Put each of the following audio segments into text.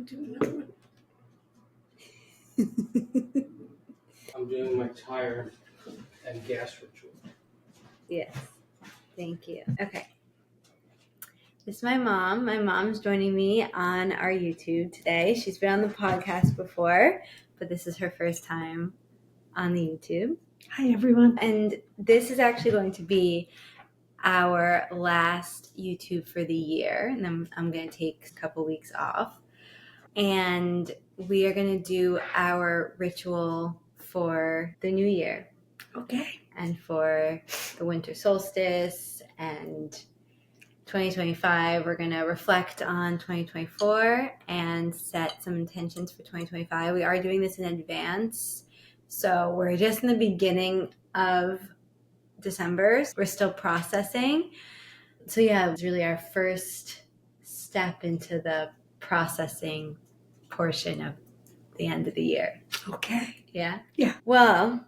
do another one. I'm doing my tire and gas ritual. Yes. Thank you. Okay. This is my mom. My mom's joining me on our YouTube today. She's been on the podcast before, but this is her first time on the YouTube. Hi, everyone. And this is actually going to be our last YouTube for the year. And then I'm going to take a couple weeks off. And we are going to do our ritual for the new year. Okay. And for the winter solstice and 2025, we're going to reflect on 2024 and set some intentions for 2025. We are doing this in advance. So we're just in the beginning of December. We're still processing. So yeah, it was really our first step into the processing portion of the end of the year. Okay. Yeah? Yeah. Well,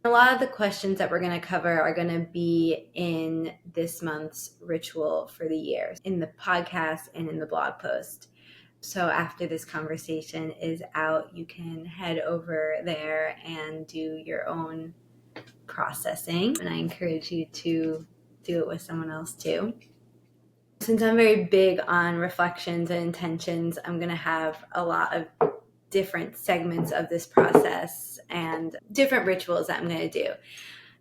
a lot of the questions that we're going to cover are going to be in this month's ritual for the year, in the podcast and in the blog post. So after this conversation is out, you can head over there and do your own processing. And I encourage you to do it with someone else too. Since I'm very big on reflections and intentions, I'm going to have a lot of different segments of this process and different rituals that I'm going to do.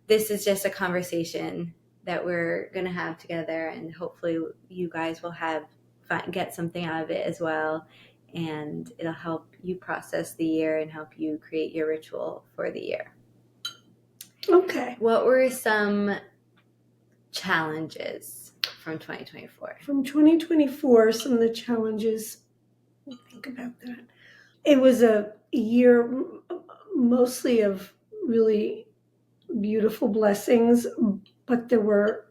This is just a conversation that we're going to have together, and hopefully you guys will get something out of it as well, and it'll help you process the year and help you create your ritual for the year. Okay. What were some challenges from 2024? From 2024, some of the challenges, think about that. It was a year mostly of really beautiful blessings, but there were,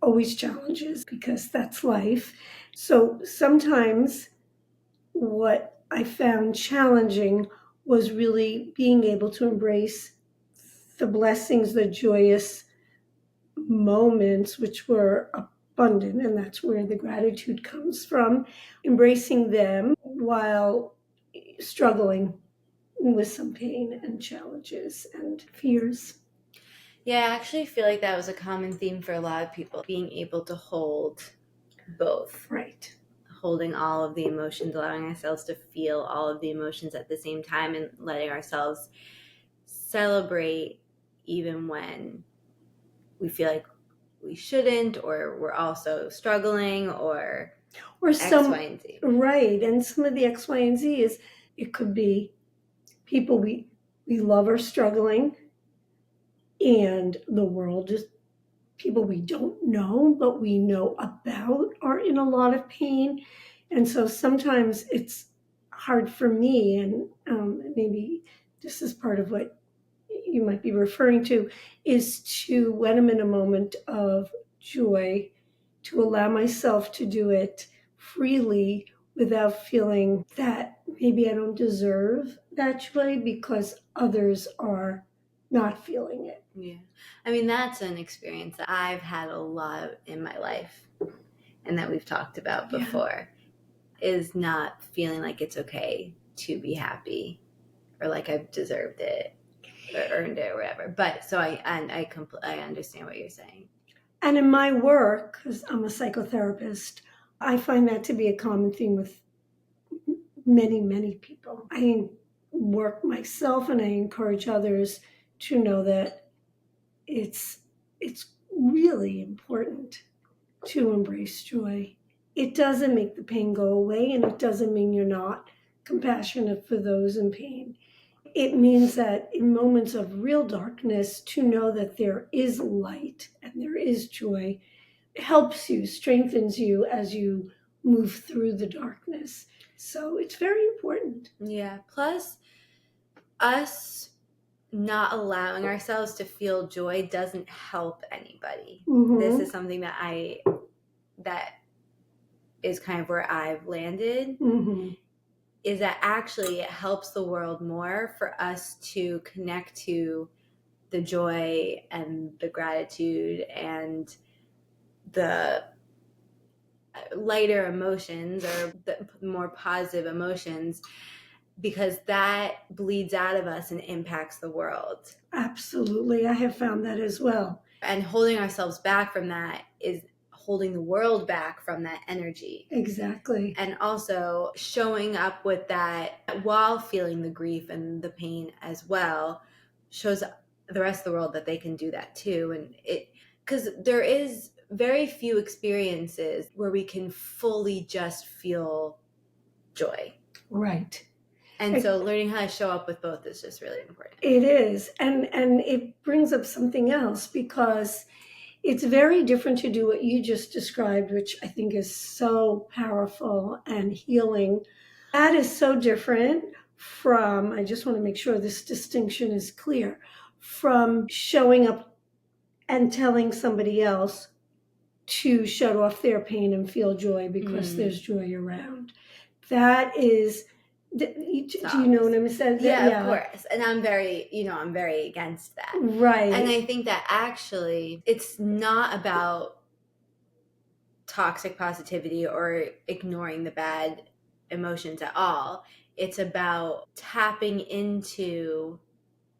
always challenges because that's life. So sometimes what I found challenging was really being able to embrace the blessings, the joyous moments, which were abundant, and that's where the gratitude comes from, embracing them while struggling with some pain and challenges and fears. Yeah, I actually feel like that was a common theme for a lot of people, being able to hold both. Right. Holding all of the emotions, allowing ourselves to feel all of the emotions at the same time, and letting ourselves celebrate even when we feel like we shouldn't, or we're also struggling, or X, Y, and Z. Right. And some of the X, Y, and Z is, it could be people we love are struggling, and the world is people we don't know, but we know about are in a lot of pain. And so sometimes it's hard for me, and maybe this is part of what you might be referring to, is to, when I'm in a moment of joy, to allow myself to do it freely without feeling that maybe I don't deserve that joy because others are not feeling it. Yeah. I mean, that's an experience that I've had a lot in my life and that we've talked about before, is not feeling like it's okay to be happy or like I've deserved it or earned it or whatever. But so I understand what you're saying. And in my work, because I'm a psychotherapist, I find that to be a common theme with many, many people. I work myself and I encourage others to know that it's really important to embrace joy. It doesn't make the pain go away, and it doesn't mean you're not compassionate for those in pain. It means that in moments of real darkness, to know that there is light and there is joy helps you, strengthens you as you move through the darkness. So it's very important. Yeah. Plus, us not allowing ourselves to feel joy doesn't help anybody. Mm-hmm. This is something that is kind of where I've landed. Mm-hmm. Is that actually it helps the world more for us to connect to the joy and the gratitude and the lighter emotions or the more positive emotions, because that bleeds out of us and impacts the world. Absolutely. I have found that as well. And holding ourselves back from that is holding the world back from that energy. Exactly. And also showing up with that while feeling the grief and the pain as well shows the rest of the world that they can do that too. And because there is very few experiences where we can fully just feel joy. Right. And so learning how to show up with both is just really important. It is. And it brings up something else, because it's very different to do what you just described, which I think is so powerful and healing. That is so different from, I just want to make sure this distinction is clear, from showing up and telling somebody else to shut off their pain and feel joy because there's joy around. That is, do you know what I'm saying? Yeah, of course. And I'm very against that. Right. And I think that actually it's not about toxic positivity or ignoring the bad emotions at all. It's about tapping into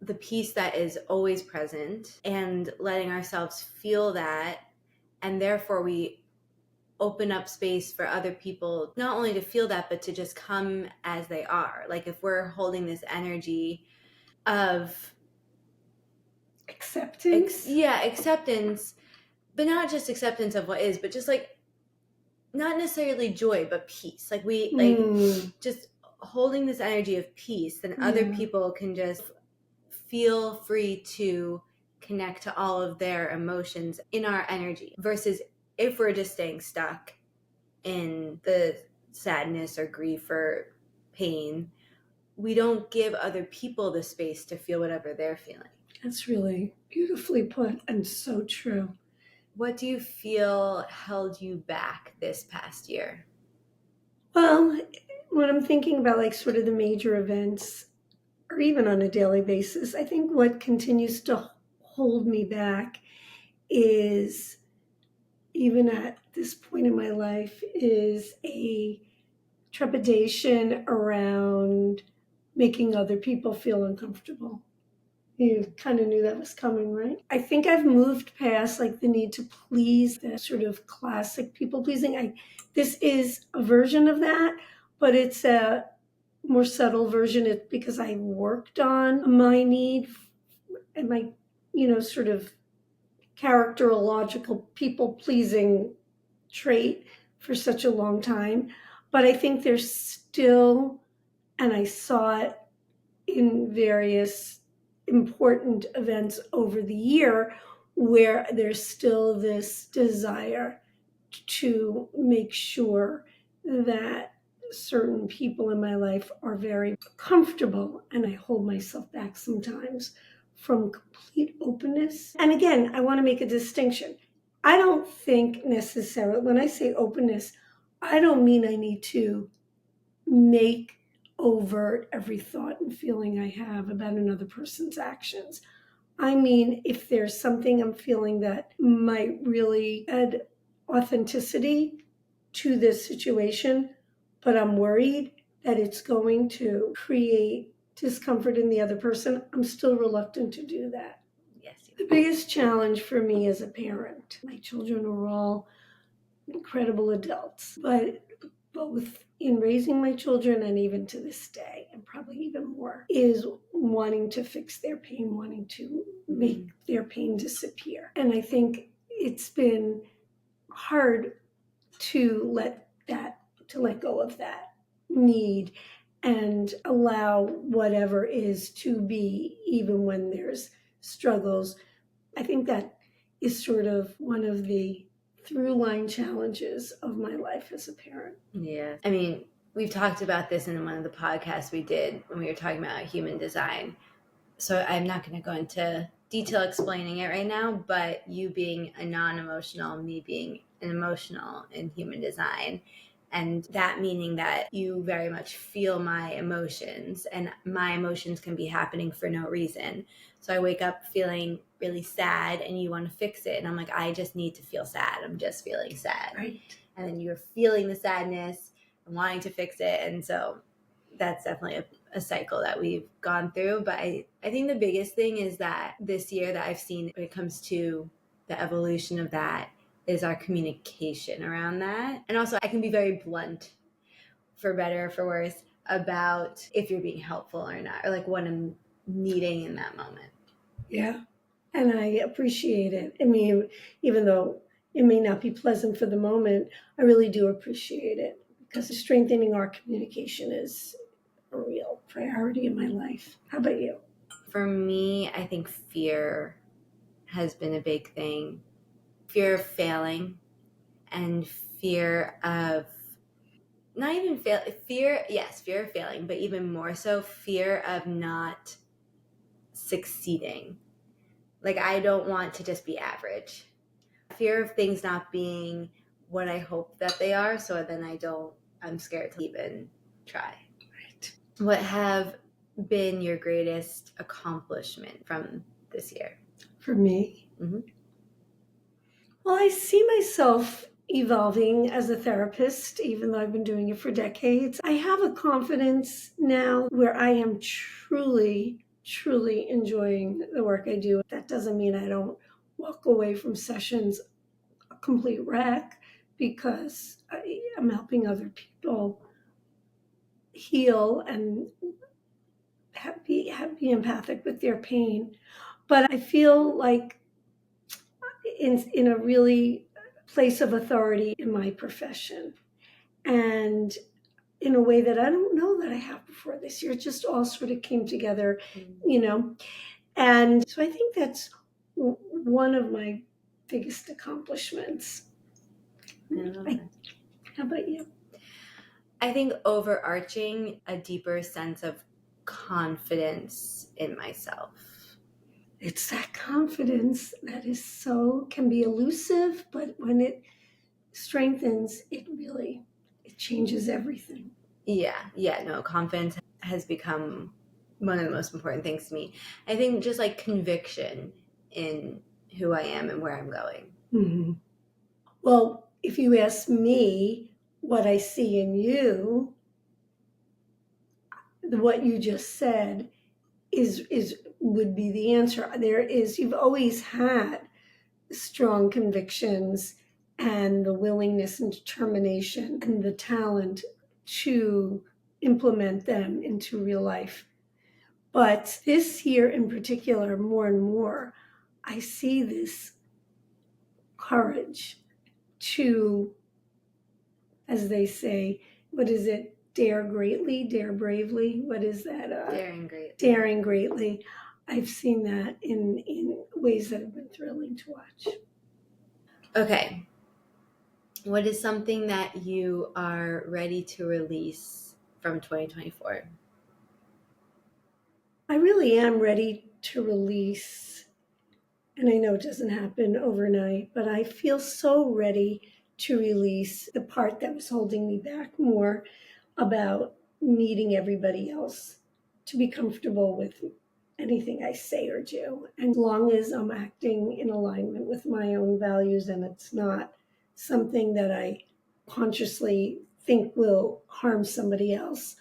the peace that is always present and letting ourselves feel that. And therefore we open up space for other people, not only to feel that, but to just come as they are. Like if we're holding this energy of acceptance. Acceptance, but not just acceptance of what is, but just like not necessarily joy, but peace. Like just holding this energy of peace, then other people can just feel free to connect to all of their emotions in our energy, versus if we're just staying stuck in the sadness or grief or pain, we don't give other people the space to feel whatever they're feeling. That's really beautifully put and so true. What do you feel held you back this past year? Well, when I'm thinking about like sort of the major events, or even on a daily basis, I think what continues to hold me back is, even at this point in my life, is a trepidation around making other people feel uncomfortable. You kind of knew that was coming, right? I think I've moved past like the need to please, the sort of classic people pleasing. This is a version of that, but it's a more subtle version. It's because I worked on my need and my, sort of characterological people pleasing trait for such a long time. But I think there's still, and I saw it in various important events over the year, where there's still this desire to make sure that certain people in my life are very comfortable, and I hold myself back sometimes from complete openness. And again, I want to make a distinction. I don't think necessarily, when I say openness, I don't mean I need to make overt every thought and feeling I have about another person's actions. I mean, if there's something I'm feeling that might really add authenticity to this situation, but I'm worried that it's going to create discomfort in the other person, I'm still reluctant to do that. Yes. The biggest challenge for me as a parent, my children are all incredible adults, but both in raising my children and even to this day, and probably even more, is wanting to fix their pain, wanting to make their pain disappear. And I think it's been hard to let go of that need and allow whatever is to be, even when there's struggles. I think that is sort of one of the through line challenges of my life as a parent. Yeah. I mean, we've talked about this in one of the podcasts we did when we were talking about human design. So I'm not going to go into detail explaining it right now, but you being a non-emotional, me being an emotional in human design. And that meaning that you very much feel my emotions, and my emotions can be happening for no reason. So I wake up feeling really sad and you want to fix it. And I'm like, I just need to feel sad. I'm just feeling sad. Right. and then you're feeling the sadness and wanting to fix it. And so that's definitely a cycle that we've gone through. But I think the biggest thing is that this year that I've seen when it comes to the evolution of that is our communication around that. And also I can be very blunt, for better or for worse, about if you're being helpful or not, or like what I'm needing in that moment. Yeah. And I appreciate it. I mean, even though it may not be pleasant for the moment, I really do appreciate it because strengthening our communication is a real priority in my life. How about you? For me, I think fear has been a big thing. Fear of failing and fear of not even fear of failing, but even more so fear of not succeeding. Like, I don't want to just be average. Fear of things not being what I hope that they are, so then I'm scared to even try. Right. What have been your greatest accomplishment from this year? For me? Mhm. Well, I see myself evolving as a therapist, even though I've been doing it for decades. I have a confidence now where I am truly, truly enjoying the work I do. That doesn't mean I don't walk away from sessions a complete wreck because I am helping other people heal and be empathic with their pain. But I feel like in a really place of authority in my profession and in a way that I don't know that I have before this year. It just all sort of came together, you know. And so I think that's one of my biggest accomplishments. How about you? I think overarching a deeper sense of confidence in myself. It's that confidence that can be elusive, but when it strengthens, it changes everything. No, confidence has become one of the most important things to me. I think just like conviction in who I am and where I'm going. Mm-hmm. Well, if you ask me what I see in you, what you just said would be the answer. You've always had strong convictions and the willingness and determination and the talent to implement them into real life. But this year in particular, more and more, I see this courage to, as they say, what is it? Dare greatly, dare bravely. What is that? Daring greatly. Daring greatly. I've seen that in ways that have been thrilling to watch. Okay. What is something that you are ready to release from 2024? I really am ready to release, and I know it doesn't happen overnight, but I feel so ready to release the part that was holding me back more about needing everybody else to be comfortable with anything I say or do. And as long as I'm acting in alignment with my own values and it's not something that I consciously think will harm somebody else,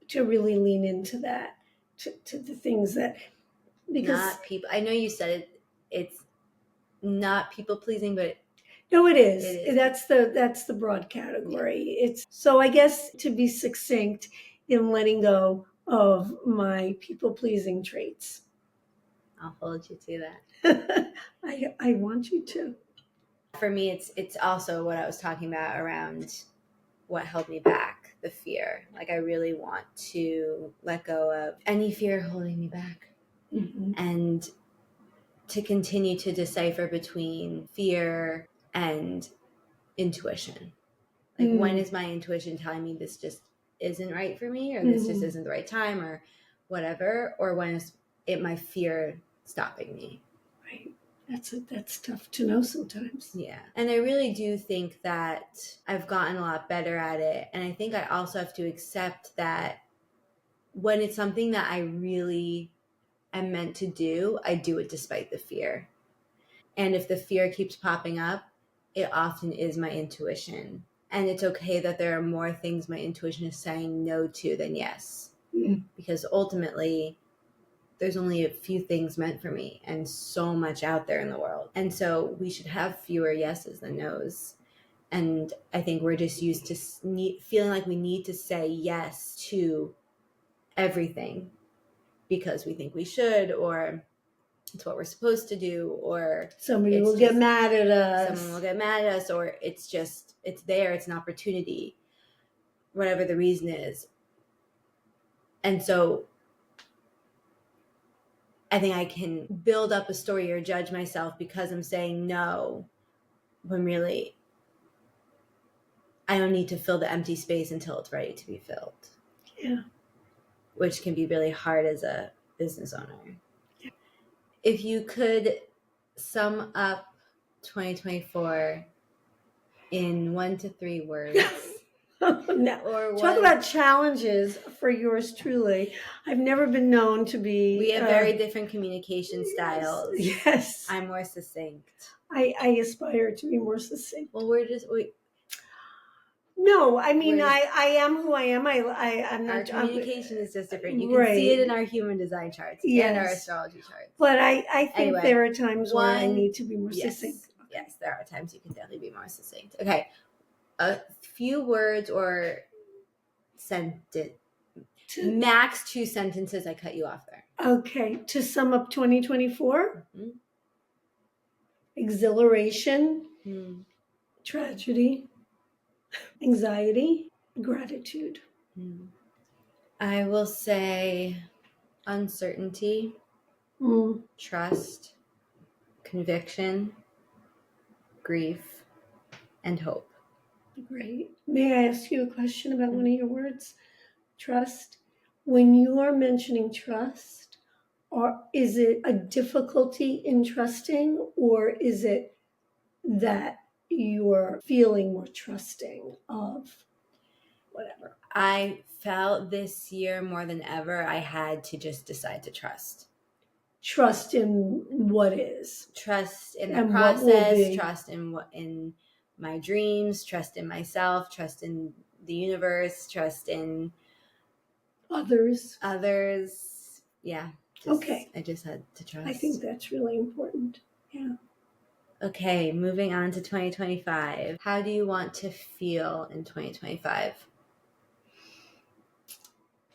to really lean into that, to the things that, because not people. I know you said it's not people pleasing, but no, it is. It is. That's the broad category. It's so I guess to be succinct in letting go of my people pleasing traits. I'll hold you to that. I want you to. For me, it's also what I was talking about around what held me back, the fear. Like, I really want to let go of any fear holding me back. Mm-hmm. And to continue to decipher between fear and intuition. Like, when is my intuition telling me this just isn't right for me, or this just isn't the right time, or whatever, or when is it my fear stopping me? Right. That's tough to know sometimes. Yeah. And I really do think that I've gotten a lot better at it. And I think I also have to accept that when it's something that I really am meant to do, I do it despite the fear. And if the fear keeps popping up, it often is my intuition And it's okay that there are more things my intuition is saying no to than yes. Mm. Because ultimately, there's only a few things meant for me and so much out there in the world. And so we should have fewer yeses than nos. And I think we're just used to feeling like we need to say yes to everything because we think we should, or it's what we're supposed to do, or Somebody will get mad at us. Someone will get mad at us, or it's there, it's an opportunity, whatever the reason is. And so I think I can build up a story or judge myself because I'm saying no, when really I don't need to fill the empty space until it's ready to be filled. Yeah. Which can be really hard as a business owner. Yeah. If you could sum up 2024 in 1 to 3 words. No. Or talk about challenges for yours truly. I've never been known to be. We have very different communication styles. Yes. I'm more succinct. I aspire to be more succinct. Well, no, I mean, I am who I am. I'm not. Our communication is just different. You can see it in our human design charts and our astrology charts. But I think there are times where I need to be more succinct. Yes, there are times you can definitely be more succinct. Okay. A few words or sentence. Max 2 sentences. I cut you off there. Okay. To sum up 2024, exhilaration, tragedy, anxiety, gratitude. I will say uncertainty, trust, conviction, grief, and hope. Great. May I ask you a question about one of your words? Trust. When you are mentioning trust, is it a difficulty in trusting, or is it that you're feeling more trusting of whatever? I felt this year more than ever I had to just decide to trust. Trust in what is. Trust in the process, trust in my dreams, trust in myself, trust in the universe, trust in others. Yeah. Okay. I just had to trust. I think that's really important. Yeah. Okay, moving on to 2025. How do you want to feel in 2025?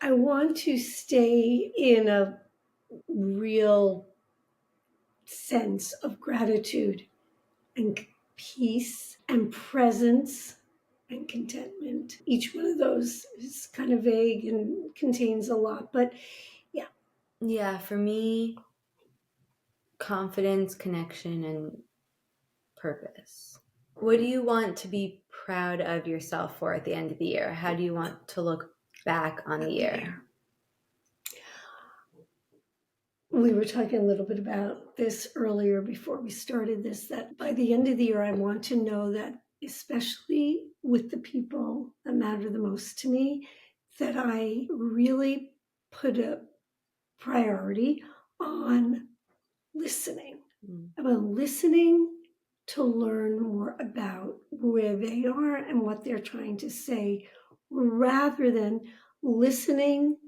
I want to stay in a real sense of gratitude and peace and presence and contentment. Each one of those is kind of vague and contains a lot, but yeah. Yeah, for me, confidence, connection, and purpose. What do you want to be proud of yourself for at the end of the year? How do you want to look back on the year? We were talking a little bit about this earlier before we started this, that by the end of the year, I want to know that, especially with the people that matter the most to me, that I really put a priority on listening. About listening to learn more about where they are and what they're trying to say, rather than listening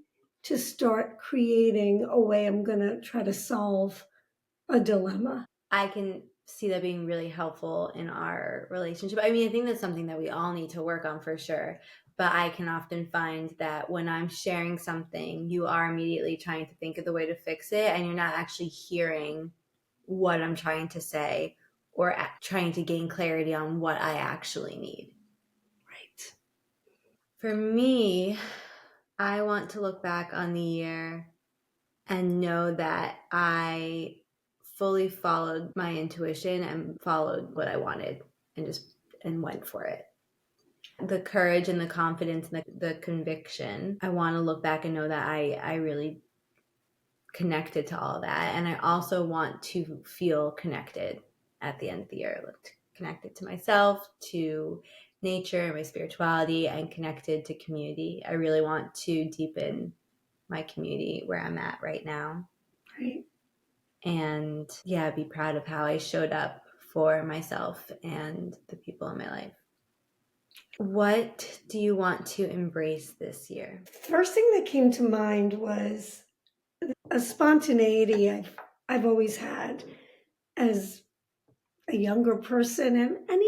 to start creating a way I'm going to try to solve a dilemma. I can see that being really helpful in our relationship. I mean, I think that's something that we all need to work on for sure. But I can often find that when I'm sharing something, you are immediately trying to think of the way to fix it, and you're not actually hearing what I'm trying to say or trying to gain clarity on what I actually need. Right. For me, I want to look back on the year and know that I fully followed my intuition and followed what I wanted and went for it. The courage and the confidence and the conviction. I want to look back and know that I really connected to all that. And I also want to feel connected at the end of the year, connected to myself, to nature, my spirituality, and connected to community. I really want to deepen my community where I'm at right now. Right. And be proud of how I showed up for myself and the people in my life. What do you want to embrace this year? First thing that came to mind was a spontaneity I've always had as a younger person and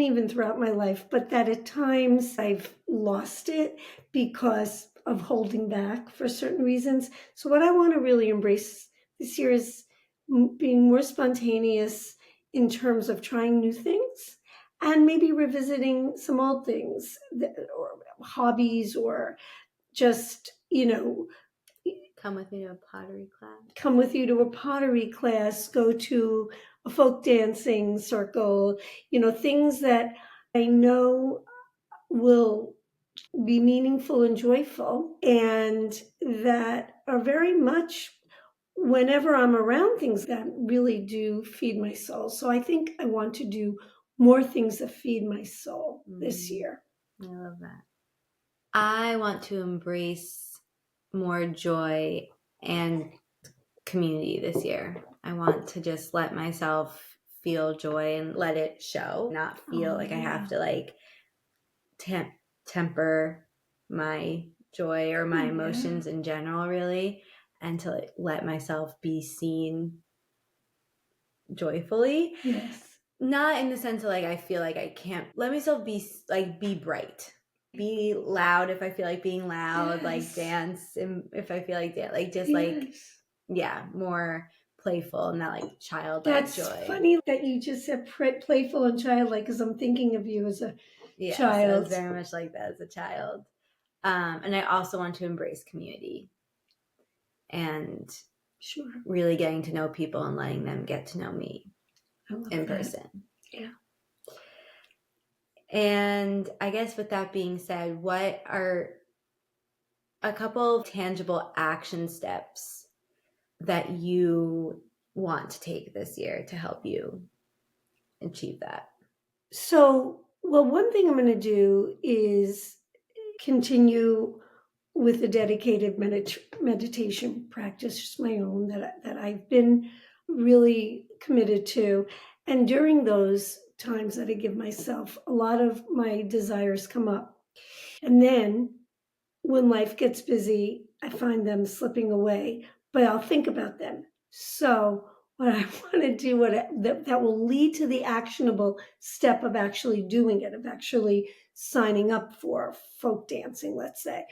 even throughout my life, but that at times I've lost it because of holding back for certain reasons. So what I want to really embrace this year is being more spontaneous in terms of trying new things and maybe revisiting some old things or hobbies or just, Come with me to a pottery class. come with you to a pottery class, go to a folk dancing circle, things that I know will be meaningful and joyful and that are very much whenever I'm around things that really do feed my soul. So I think I want to do more things that feed my soul this year. I love that. I want to embrace more joy and community this year. I want to just let myself feel joy and let it show, not feel like I have to like temper my joy or my emotions in general, really, and to let myself be seen joyfully. Yes. Not in the sense of like I feel like I can't let myself be bright, be loud if I feel like being loud, like dance if I feel like dance, like just like more playful, not like childlike That's joy. That's funny that you just said playful and childlike because I'm thinking of you as a child. I was very much like that as a child. And I also want to embrace community and really getting to know people and letting them get to know me in person. Yeah. And I guess with that being said, what are a couple of tangible action steps that you want to take this year to help you achieve that? So, well, one thing I'm going to do is continue with a dedicated meditation practice, just my own, that I've been really committed to. And during those times that I give myself, a lot of my desires come up. And then when life gets busy, I find them slipping away, but I'll think about them. So what I want to do, that will lead to the actionable step of actually doing it, of actually signing up for folk dancing, let's say,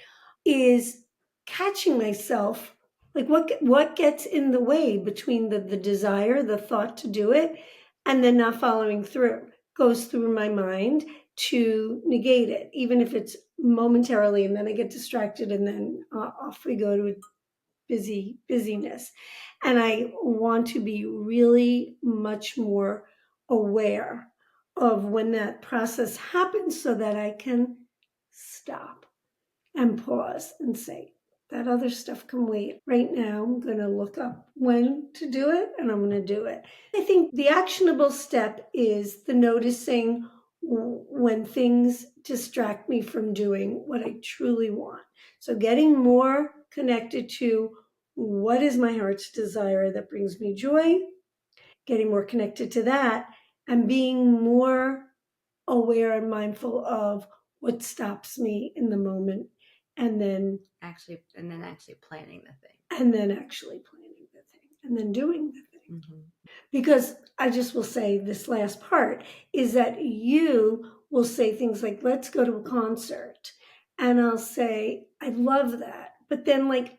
is catching myself, like what gets in the way between the desire, the thought to do it, and then not following through, goes through my mind to negate it, even if it's momentarily, and then I get distracted, and then off we go to busyness. And I want to be really much more aware of when that process happens so that I can stop and pause and say, that other stuff can wait. Right now, I'm going to look up when to do it and I'm going to do it. I think the actionable step is the noticing when things distract me from doing what I truly want. So getting more connected to what is my heart's desire that brings me joy, getting more connected to that, and being more aware and mindful of what stops me in the moment, and then actually planning the thing, and then doing the thing. Mm-hmm. Because I just will say this last part is that you will say things like, let's go to a concert. And I'll say, I love that. But then like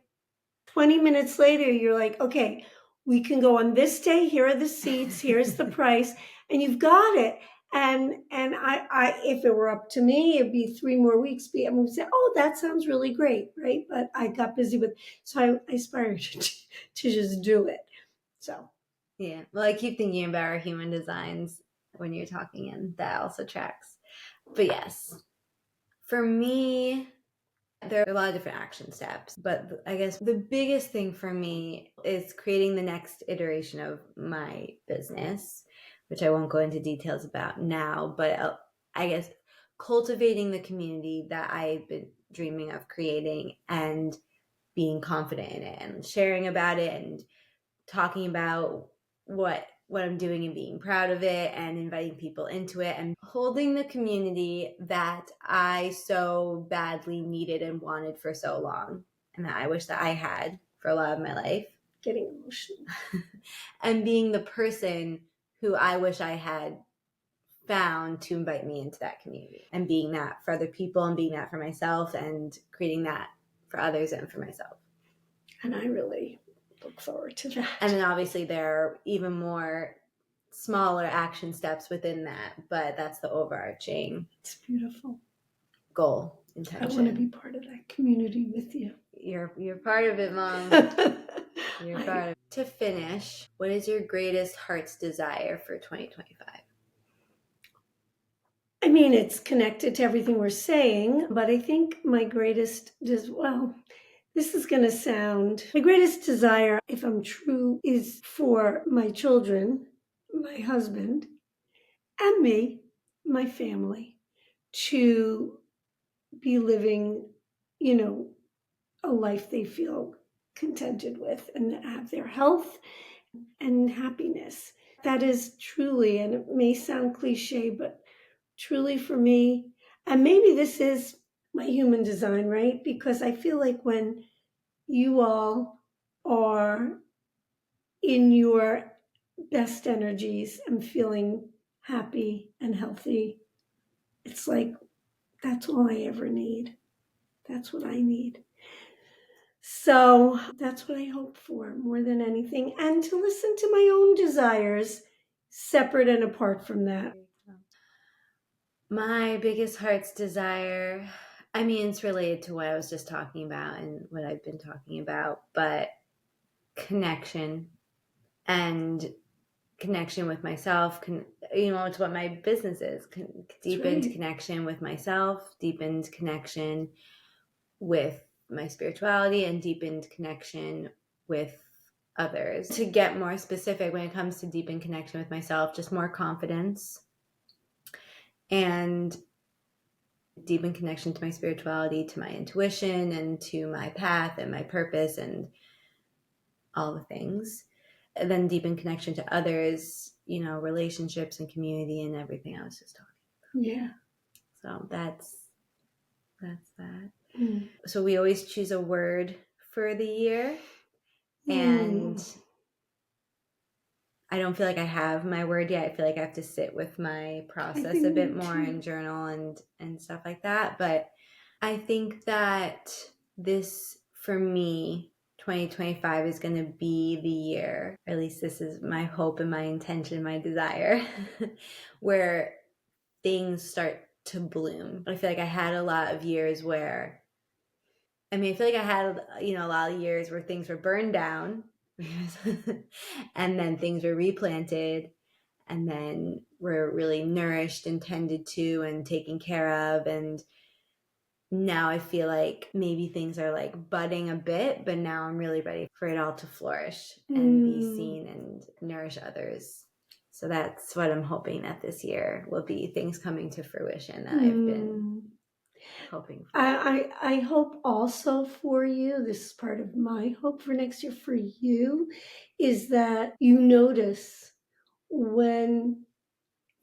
20 minutes later, you're like, okay, we can go on this day. Here are the seats. Here's the price. And you've got it. And I, if it were up to me, it'd be 3 more weeks. I would say, oh, that sounds really great, right? But I got busy so I aspired to just do it. So. Yeah. Well, I keep thinking about our human designs when you're talking, and that also tracks. But yes, for me, there are a lot of different action steps, but I guess the biggest thing for me is creating the next iteration of my business, which I won't go into details about now, but I guess cultivating the community that I've been dreaming of creating and being confident in it and sharing about it and talking about what what I'm doing and being proud of it and inviting people into it and holding the community that I so badly needed and wanted for so long and that I wish that I had for a lot of my life. Getting emotional. And being the person who I wish I had found to invite me into that community and being that for other people and being that for myself and creating that for others and for myself. And I really look forward to that. And then obviously there are even more smaller action steps within that, but that's the overarching It's beautiful. goal, I intention. want to be part of that community with you. You're part of it, Mom. You're part of it. To finish, what is your greatest heart's desire for 2025? I mean, it's connected to everything we're saying, but I think my greatest this is going to sound, my greatest desire, if I'm true, is for my children, my husband, and me, my family, to be living, a life they feel contented with and have their health and happiness. That is truly, and it may sound cliche, but truly for me, and maybe this is my human design, right? Because I feel like when you all are in your best energies and feeling happy and healthy, it's like that's all I ever need. That's what I need. So that's what I hope for more than anything, and to listen to my own desires separate and apart from that. My biggest heart's desire, I mean, it's related to what I was just talking about and what I've been talking about, but connection and connection with myself, it's what my business is, deepened right. connection with myself, deepened connection with my spirituality, and deepened connection with others. To get more specific, when it comes to deepened connection with myself, just more confidence and deepened connection to my spirituality, to my intuition, and to my path and my purpose and all the things. And then deepened connection to others, relationships and community and everything I was just talking about. Yeah. So that's that. Mm. So we always choose a word for the year. And I don't feel like I have my word yet. I feel like I have to sit with my process a bit more and journal and stuff like that. But I think that this, for me, 2025 is going to be the year, or at least this is my hope and my intention, my desire, where things start to bloom. I feel like I had a lot of years where, I feel like I had, a lot of years where things were burned down and then things were replanted and then were really nourished and tended to and taken care of. And now I feel like maybe things are like budding a bit, but now I'm really ready for it all to flourish and be seen and nourish others. So that's what I'm hoping that this year will be, things coming to fruition that I've been hoping for. I hope also for you, this is part of my hope for next year for you, is that you notice when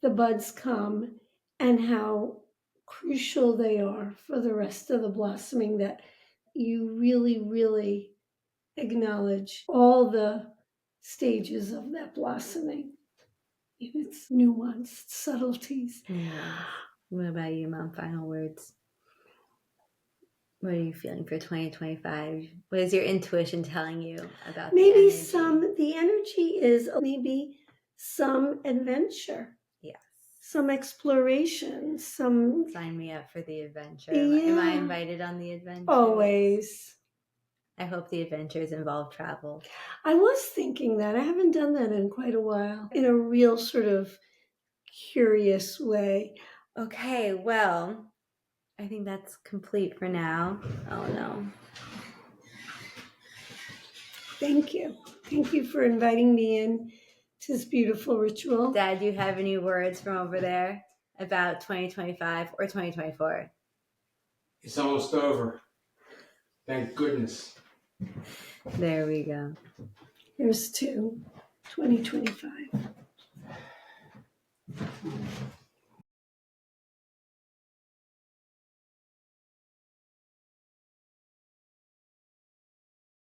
the buds come and how crucial they are for the rest of the blossoming, that you really, really acknowledge all the stages of that blossoming. It's nuanced subtleties. What about you, Mom? Final words. What are you feeling for 2025? What is your intuition telling you about maybe the energy? The energy is maybe some adventure. Yes. Some exploration, some... Sign me up for the adventure. Yeah. Am I invited on the adventure? Always. I hope the adventures involve travel. I was thinking that. I haven't done that in quite a while, in a real sort of curious way. Okay, well, I think that's complete for now. Oh, no. Thank you. Thank you for inviting me in to this beautiful ritual. Dad, do you have any words from over there about 2025 or 2024? It's almost over. Thank goodness. There we go. Here's to 2025.